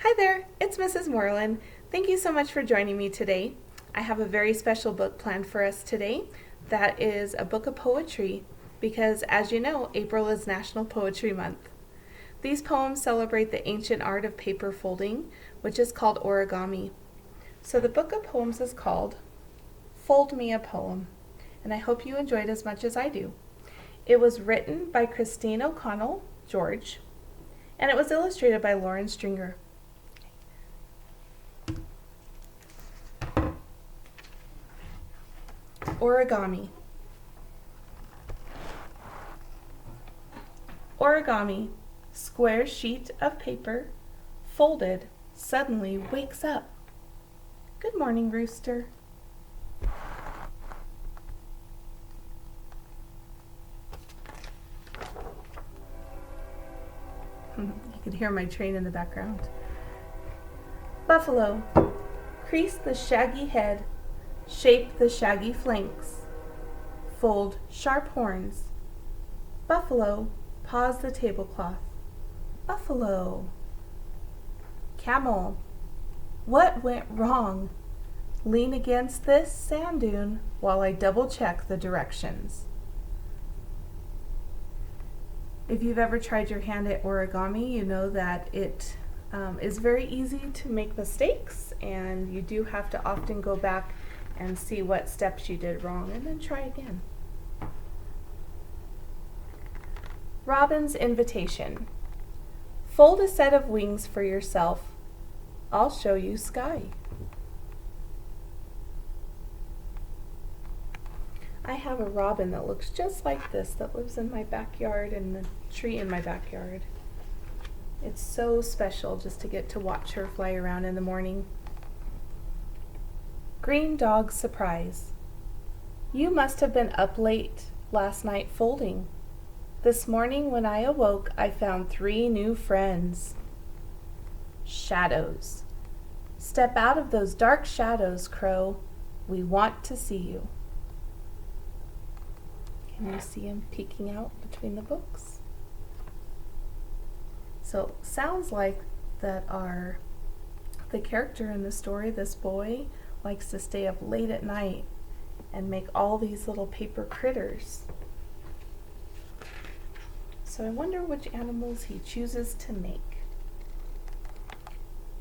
Hi there, it's Mrs. Morlan. Thank you so much for joining me today. I have a very special book planned for us today. That is a book of poetry because, as you know, April is National Poetry Month. These poems celebrate the ancient art of paper folding, which is called origami. So the book of poems is called Fold Me a Poem, and I hope you enjoy it as much as I do. It was written by Christine O'Connell George, and it was illustrated by Lauren Stringer. Origami. Origami, square sheet of paper, folded, suddenly wakes up. Good morning, rooster. You can hear my train in the background. Buffalo, crease the shaggy head, shape the shaggy flanks, fold sharp horns. Buffalo, pause the tablecloth. Buffalo. Camel, what went wrong? Lean against this sand dune while I double check the directions. If you've ever tried your hand at origami, you know that it is very easy to make mistakes, and you do have to often go back and see what steps you did wrong and then try again. Robin's invitation. Fold a set of wings for yourself. I'll show you sky. I have a robin that looks just like this that lives in my backyard and the tree in my backyard. It's so special just to get to watch her fly around in the morning. Green dog surprise. You must have been up late last night folding. This morning when I awoke, I found 3 new friends. Shadows. Step out of those dark shadows, Crow. We want to see you. Can you see him peeking out between the books? So sounds like that the character in the story, this boy, likes to stay up late at night and make all these little paper critters. So I wonder which animals he chooses to make.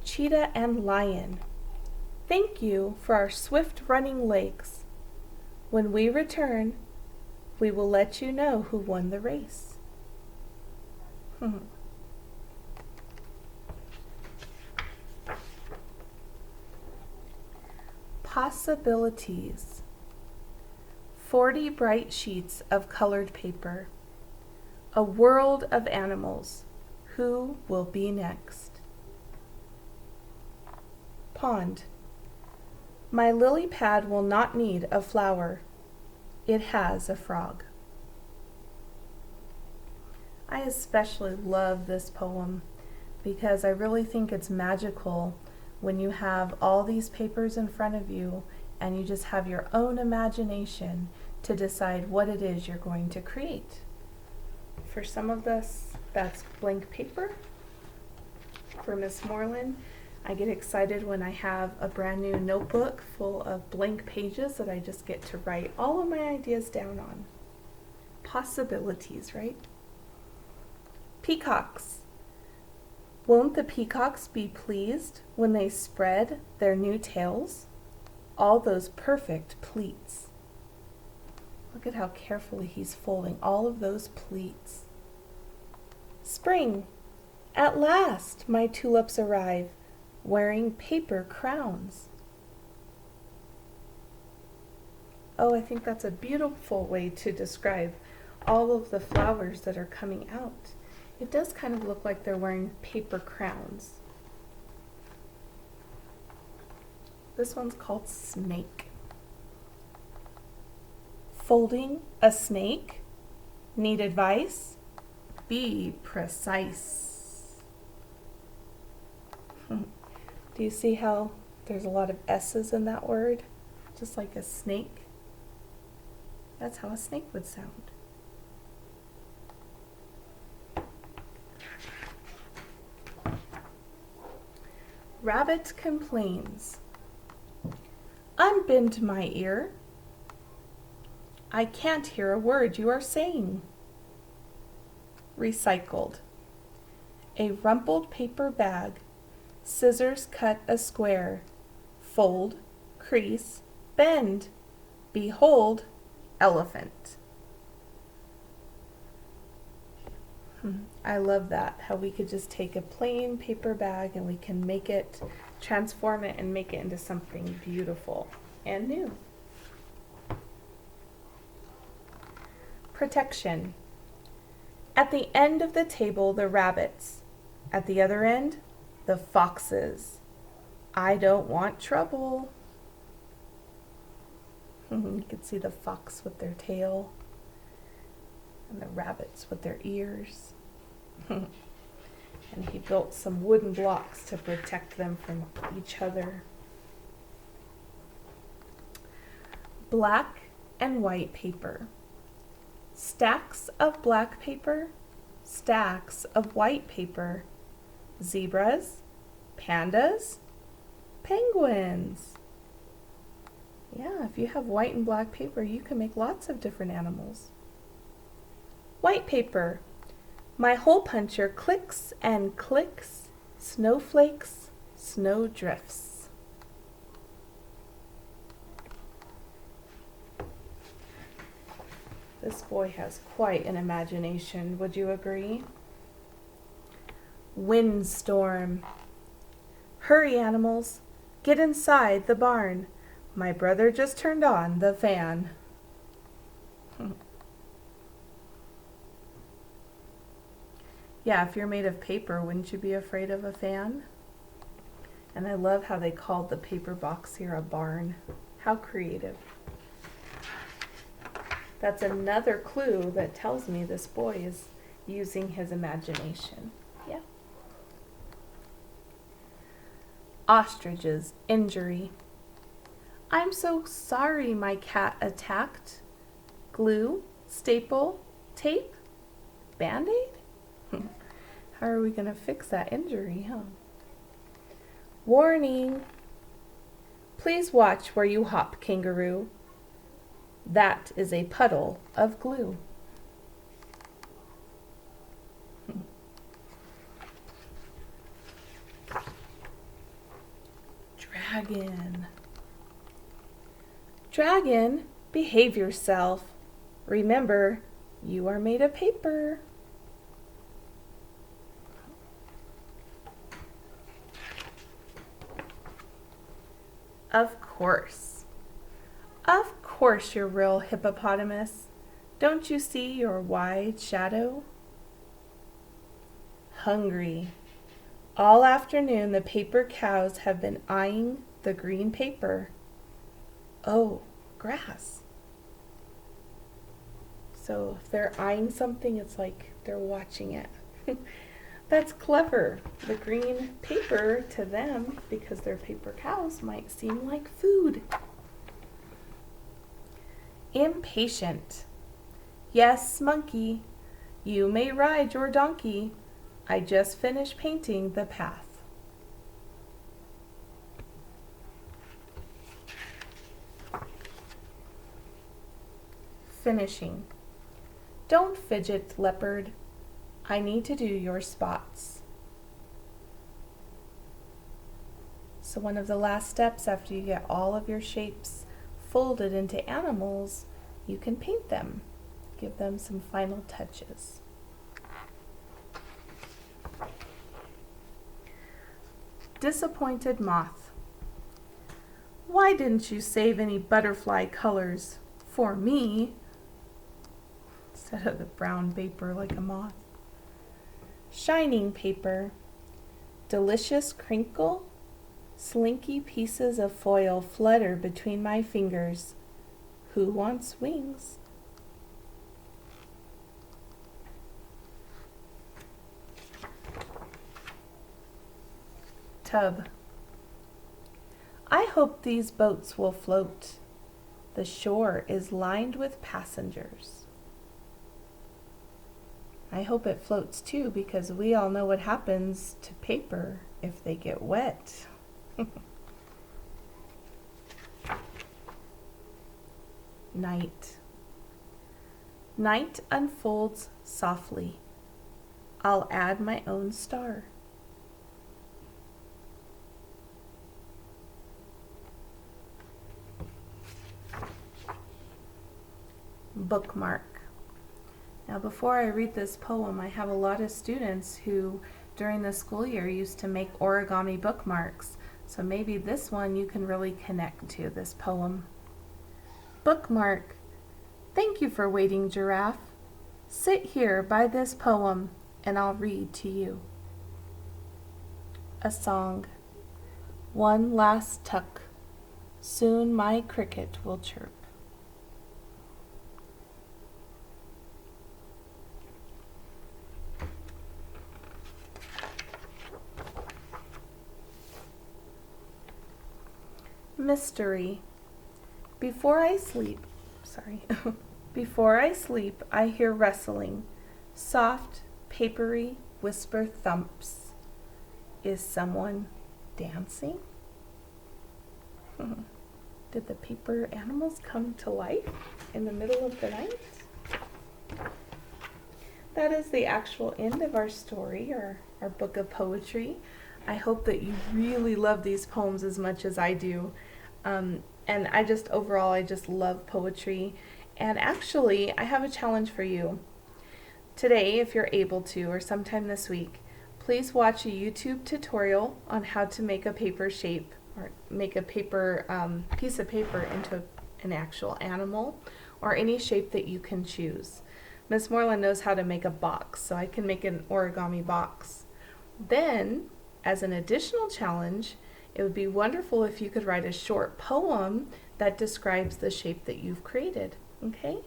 Cheetah and Lion. Thank you for our swift running legs. When we return, we will let you know who won the race. Possibilities. 40 bright sheets of colored paper. A world of animals. Who will be next? Pond. My lily pad will not need a flower. It has a frog. I especially love this poem because I really think it's magical when you have all these papers in front of you and you just have your own imagination to decide what it is you're going to create. For some of us, that's blank paper. For Miss Morlan, I get excited when I have a brand new notebook full of blank pages that I just get to write all of my ideas down on. Possibilities, right? Peacocks. Won't the peacocks be pleased when they spread their new tails? All those perfect pleats. Look at how carefully he's folding all of those pleats. Spring. At last my tulips arrive, wearing paper crowns. Oh, I think that's a beautiful way to describe all of the flowers that are coming out. It does kind of look like they're wearing paper crowns. This one's called Snake. Folding a snake? Need advice? Be precise. Do you see how there's a lot of S's in that word? Just like a snake. That's how a snake would sound. Rabbit complains. Unbend my ear. I can't hear a word you are saying. Recycled. A rumpled paper bag. Scissors cut a square. Fold, crease, bend. Behold, elephant. I love that, how we could just take a plain paper bag and we can make it, transform it and make it into something beautiful and new. Protection. At the end of the table, the rabbits. At the other end, the foxes. I don't want trouble. You can see the fox with their tail and the rabbits with their ears. And he built some wooden blocks to protect them from each other. Black and white paper. Stacks of black paper, stacks of white paper. Zebras, pandas, penguins. Yeah, if you have white and black paper, you can make lots of different animals. White paper. My hole puncher clicks and clicks. Snowflakes, snow drifts. This boy has quite an imagination, would you agree? Windstorm. Hurry, animals, get inside the barn. My brother just turned on the fan. Yeah, if you're made of paper, wouldn't you be afraid of a fan? And I love how they called the paper box here a barn. How creative. That's another clue that tells me this boy is using his imagination. Yeah. Ostrich's injury. I'm so sorry my cat attacked. Glue, staple, tape, Band-Aid? How are we going to fix that injury, huh? Warning! Please watch where you hop, kangaroo. That is a puddle of glue. Dragon. Dragon, behave yourself. Remember, you are made of paper. Of course. Of course you're real, hippopotamus. Don't you see your wide shadow? Hungry. All afternoon the paper cows have been eyeing the green paper. Oh, grass. So if they're eyeing something, it's like they're watching it. That's clever. The green paper to them, because they're paper cows, might seem like food. Impatient. Yes, monkey, you may ride your donkey. I just finished painting the path. Finishing. Don't fidget, Leopard. I need to do your spots. So one of the last steps after you get all of your shapes folded into animals, you can paint them. Give them some final touches. Disappointed moth. Why didn't you save any butterfly colors for me instead of the brown paper like a moth? Shining paper. Delicious crinkle. Slinky pieces of foil flutter between my fingers. Who wants wings? Tubb. I hope these boats will float. The shore is lined with passengers. I hope it floats too, because we all know what happens to paper if they get wet. Night. Night unfolds softly. I'll add my own star. Bookmark. Now, before I read this poem, I have a lot of students who during the school year used to make origami bookmarks. So maybe this one you can really connect to, this poem. Bookmark. Thank you for waiting, Giraffe. Sit here by this poem and I'll read to you. A song. One last tuck. Soon my cricket will chirp. Mystery. Before I sleep, I hear rustling, soft, papery whisper thumps. Is someone dancing? Did the paper animals come to life in the middle of the night? That is the actual end of our story, or our book of poetry. I hope that you really love these poems as much as I do. And I just love poetry. And actually, I have a challenge for you. Today, if you're able to, or sometime this week, please watch a YouTube tutorial on how to make a paper shape, or make a paper piece of paper into an actual animal, or any shape that you can choose. Miss Morlan knows how to make a box, so I can make an origami box. Then, as an additional challenge, it would be wonderful if you could write a short poem that describes the shape that you've created, okay?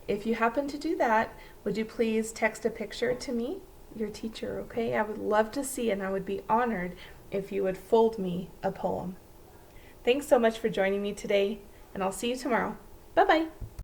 If you happen to do that, would you please text a picture to me, your teacher, okay? I would love to see, and I would be honored if you would fold me a poem. Thanks so much for joining me today, and I'll see you tomorrow. Bye-bye.